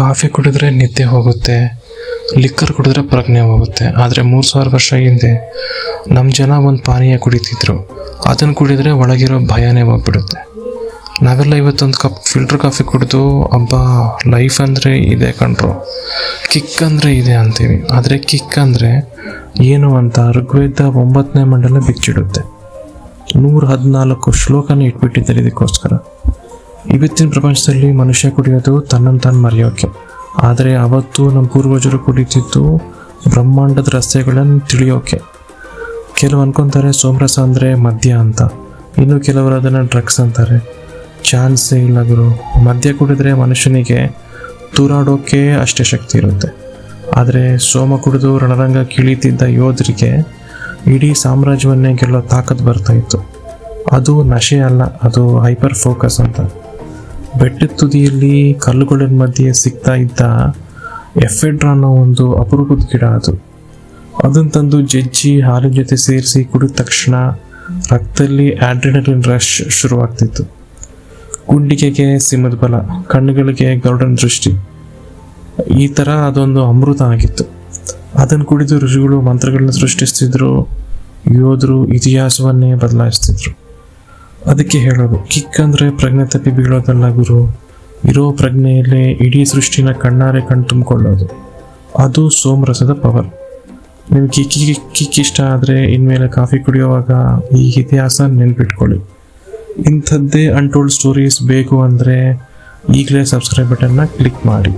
Coffee ಕುಡಿದ್ರೆ ನಿದ್ದೆ ಹೋಗುತ್ತೆ, ಲಿಕ್ಕರ್ ಕುಡಿದ್ರೆ ಪ್ರಜ್ಞೆ ಹೋಗುತ್ತೆ. ಆದರೆ 3000 ವರ್ಷ ಹಿಂದೆ ನಮ್ಮ ಜನ ಒಂದು ಪಾನೀಯ ಕುಡಿತಿದ್ರು, ಅದನ್ನು ಕುಡಿದ್ರೆ ಒಳಗಿರೋ ಭಯನೇ ಹೋಗ್ಬಿಡುತ್ತೆ. ನಾವೆಲ್ಲ ಇವತ್ತೊಂದು ಕಪ್ ಫಿಲ್ಟರ್ ಕಾಫಿ ಕುಡಿದು ಹಬ್ಬ ಲೈಫ್ ಅಂದರೆ ಇದೆ ಕಣ್ರು, ಕಿಕ್ ಅಂದರೆ ಇದೆ ಅಂತೀವಿ. ಆದರೆ ಕಿಕ್ ಅಂದರೆ ಏನು ಅಂತ ಋಗ್ವೇದ 9ನೇ ಮಂಡಲ ಬಿಚ್ಚಿಡುತ್ತೆ. 114 ಶ್ಲೋಕನ ಇಟ್ಬಿಟ್ಟಿದ್ದಾರೆ ಇದಕ್ಕೋಸ್ಕರ. ಇವತ್ತಿನ ಪ್ರಪಂಚದಲ್ಲಿ ಮನುಷ್ಯ ಕುಡಿಯೋದು ತನ್ನನ್ನು ತಾನು ಮರೆಯೋಕೆ, ಆದರೆ ಅವತ್ತು ನಮ್ಮ ಪೂರ್ವಜರು ಕುಡಿತಿದ್ದು ಬ್ರಹ್ಮಾಂಡದ ರಸ್ತೆಗಳನ್ನು ತಿಳಿಯೋಕೆ. ಕೆಲವು ಅನ್ಕೊತಾರೆ ಸೋಮರಸ ಅಂದರೆ ಮದ್ಯ ಅಂತ, ಇನ್ನು ಕೆಲವರು ಅದನ್ನು ಡ್ರಗ್ಸ್ ಅಂತಾರೆ. ಚಾನ್ಸೇ ಇಲ್ಲ ಗುರು. ಮದ್ಯ ಕುಡಿದ್ರೆ ಮನುಷ್ಯನಿಗೆ ತೂರಾಡೋಕೆ ಅಷ್ಟೇ ಶಕ್ತಿ ಇರುತ್ತೆ, ಆದರೆ ಸೋಮ ಕುಡಿದು ರಣರಂಗ ಕೀಳಿತಿದ್ದ ಯೋಧರಿಗೆ ಇಡೀ ಸಾಮ್ರಾಜ್ಯವನ್ನೇ ಗೆಲ್ಲೋ ತಾಕತ್ ಬರ್ತಾ ಇತ್ತು. ಅದು ನಶೆ ಅಲ್ಲ, ಅದು ಹೈಪರ್ ಫೋಕಸ್ ಅಂತ. ಬೆಟ್ಟದ ತುದಿಯಲ್ಲಿ ಕಲ್ಲುಗಳ ಮಧ್ಯೆ ಸಿಗ್ತಾ ಇದ್ದ ಎಫೆಡ್ರಾ ಅನ್ನೋ ಒಂದು ಅಪರೂಪದ ಗಿಡ ಅದು. ಅದನ್ನು ತಂದು ಜಜ್ಜಿ ಹಾಲಿನ ಜೊತೆ ಸೇರಿಸಿ ಕುಡಿದ ತಕ್ಷಣ ರಕ್ತದಲ್ಲಿ ಆಡ್ರಿನಲಿನ್ ರಶ್ ಶುರುವಾಗ್ತಿತ್ತು. ಗುಂಡಿಗೆಗೆ ಸಿಂಹದ ಬಲ, ಕಣ್ಣುಗಳಿಗೆ ಗರುಡನ ದೃಷ್ಟಿ, ಈ ಥರ ಅದೊಂದು ಅಮೃತ ಆಗಿತ್ತು. ಅದನ್ನು ಕುಡಿದು ಋಷಿಗಳು ಮಂತ್ರಗಳನ್ನ ಸೃಷ್ಟಿಸ್ತಿದ್ರು, ಯೋಧರು ಇತಿಹಾಸವನ್ನೇ ಬದಲಾಯಿಸ್ತಿದ್ರು. ಅದಕ್ಕೆ ಹೇಳೋದು, ಕಿಕ್ ಅಂದರೆ ಪ್ರಜ್ಞೆ ತಪ್ಪಿ ಬೀಳೋದಲ್ಲ ಗುರು, ಇರೋ ಪ್ರಜ್ಞೆಯಲ್ಲೇ ಇಡೀ ಸೃಷ್ಟಿನ ಕಣ್ಣಾರೆ ಕಣ್ ತುಂಬಿಕೊಳ್ಳೋದು. ಅದು ಸೋಮರಸದ ಪವರ್. ನಿಮ್ಗೆ ಕಿಕ್ ಇಷ್ಟ ಆದರೆ ಇನ್ಮೇಲೆ ಕಾಫಿ ಕುಡಿಯೋವಾಗ ಈ ಇತಿಹಾಸ ನೆನ್ಪಿಟ್ಕೊಳ್ಳಿ. ಇಂಥದ್ದೇ ಅನ್ಟೋಲ್ಡ್ ಸ್ಟೋರೀಸ್ ಬೇಕು ಅಂದರೆ ಈಗಲೇ ಸಬ್ಸ್ಕ್ರೈಬ್ ಬಟನ್ನ ಕ್ಲಿಕ್ ಮಾಡಿ.